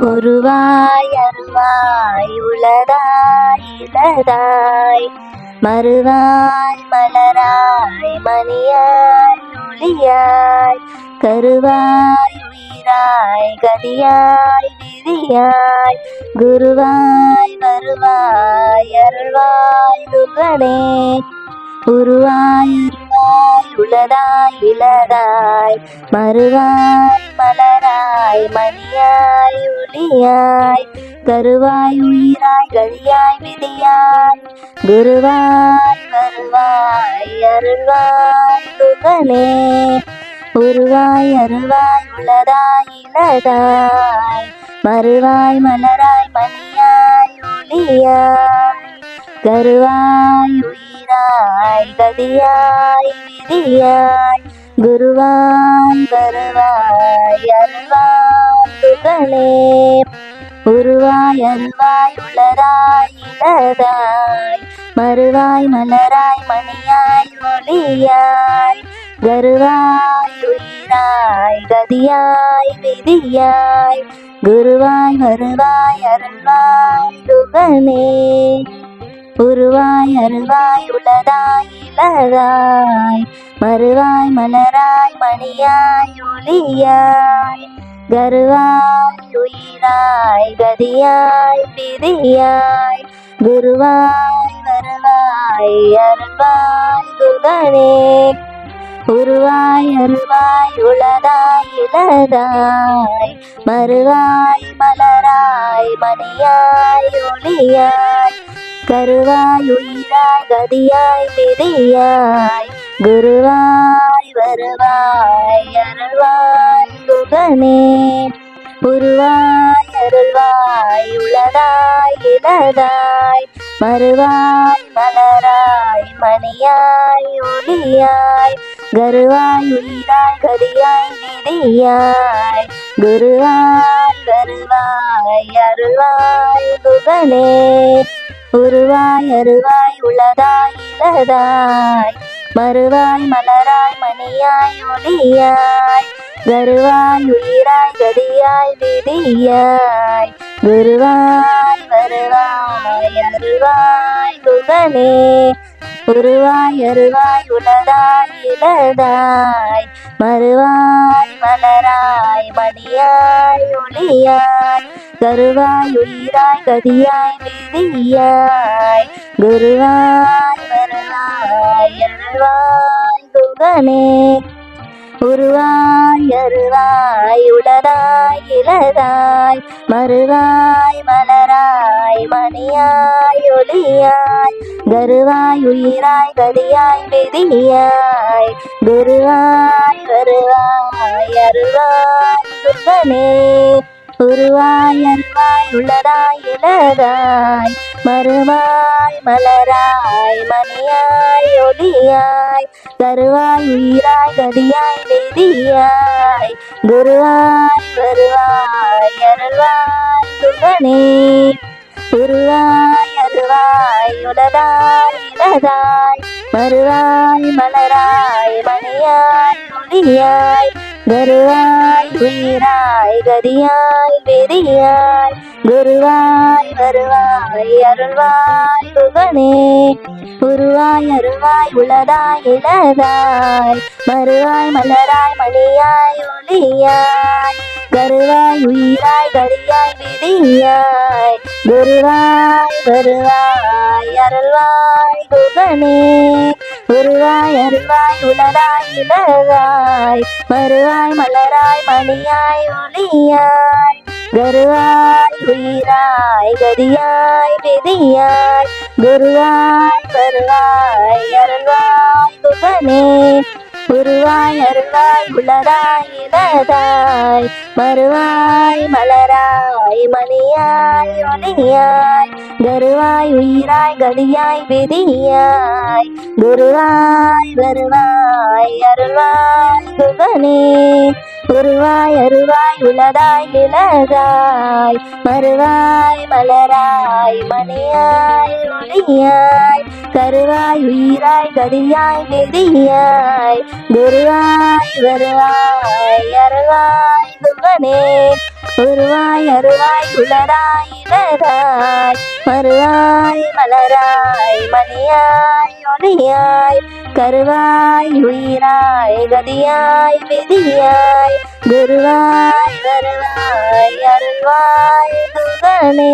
உருவாய் அருவாய் உளதாய் இளதாய் மறுவாய் மலராய் மணியாய் ஒளியாய் கருவாய் உயிராய் கதியாய் விதியாய் குருவாய் வருவாய் அருள்வாய் துகனே உருவாய் அருவாய் உளதாய் இளதாய் மறுவாய் மலராய் மணியாய் ஒளியாய் கருவாய் உயிராய் கதியாய் விதியாய் குருவாய் வருவாய் அருள்வாய் துகனே உருவாய் அருவாய் உளதாய் இளதாய் மறுவாய் மலராய் மணியாய் ஒளியாய் கருவாய் உயிராய் கதியாய் விதியாய் குருவாய் வருவாய் அருள்வாய் துகனே உருவாய் அருவாய் உளதாய் இளதாய் மறுவாய் மலராய் மணியாய் ஒளியாய் கருவாய் உயிராய் கதியாய் விதியாய் குருவாய் வருவாய் அருள்வாய் துகனே உருவாய் அருவாய் உளதாய் இளதாய் மறுவாய் மலராய் மணியாய் ஒளியாய் கருவாய் உயிராய் கதியாய் விதியாய் குருவாய் வருவாய் அருள்வாய் துகனே உருவாய் அருவாய் உளதாய் இளதாய் மறுவாய் மலராய் மணியாய் ஒளியாய் கருவாய் உயிராய் கதியாய் விதியாய் குருவாய் வருவாய் அருள்வாய் துகனே உருவாய் அருள்வாய் உளதாய் இளதாய் மறுவாய் மலராய் மணியாய் ஒளியாய் கருவாய் உயிராய் கதியாய் விதியாய் குருவாய் வருவாய் அருள்வாய் துகனே உருவாய் அருவாய் உளதாய் இளதாய் மறுவாய் மலராய் மணியாய் ஒளியாய் கருவாய் உயிராய் கதியாய் விதியாய் குருவாய் வருவாய் அருள்வாய் துகனே உருவாய் அருவாய் உளதாய் இளதாய் மறுவாய் மலராய் மணியாய் ஒளியாய் கருவாய் உயிராய் கதியாய் விதியாய் குருவாய் வருவாய் அருள்வாய் துகனே உருவாய் அருவாய் உளதாய் இளதாய் மறுவாய் மலராய் மணியாய் ஒளியாய் கருவாய் உயிராய் கதியாய் விதியாய் குருவாய் வருவாய் அருள்வாய் துகனே உருவாய் அருவாய் உளதாய் இளதாய் மறுவாய் மலராய் மணியாய் ஒளியாய் கருவாய் உயிராய் கதியாய் விதியாய் குருவாய் வருவாய் அருள்வாய் துகனே உருவாய் அருவாய் உளதாய் இளதாய் மறுவாய் மலராய் மணியாய் ஒளியாய் கருவாய் உயிராய் கதியாய் விதியாய் குருவாய் வருவாய் அருள்வாய் துகனே உருவாய் அருவாய் உளதாய் இளதாய் மறுவாய் மலராய் மணியாய் ஒளியாய் கருவாய் உயிராய் கதியாய் விதியாய் குருவாய் வருவாய் அருள்வாய் துகனே உருவாய் அருவாய் உளதாய் இளதாய் மறுவாய் மலராய் மணியாய் ஒளியாய் கருவாய் உயிராய் கதியாய் விதியாய் குருவாய் வருவாய் அருள்வாய் துகனே உருவாய் அருவாய் உளதாய் இளதாய் மறுவாய் மலராய் மணியாய் ஒளியாய் கருவாய் உயிராய் கதியாய் விதியாய் குருவாய் வருவாய் அருள்வாய் துகனே உருவாய் அருவாய் உளதாய் இளதாய் மறுவாய் மலராய் மணியாய் ஒளியாய் கருவாய் உயிராய் கதியாய் விதியாய் குருவாய் வருவாய் அருள்வாய் துகனே உருவாய் அருவாய் உளராய் இளராய் மறுவாய் மலராய் மணியாய் ஒளியாய் கருவாய் உயிராய் கதியாய் விதியாய் குருவாய் வருவாய் அருள்வாய் துகனே.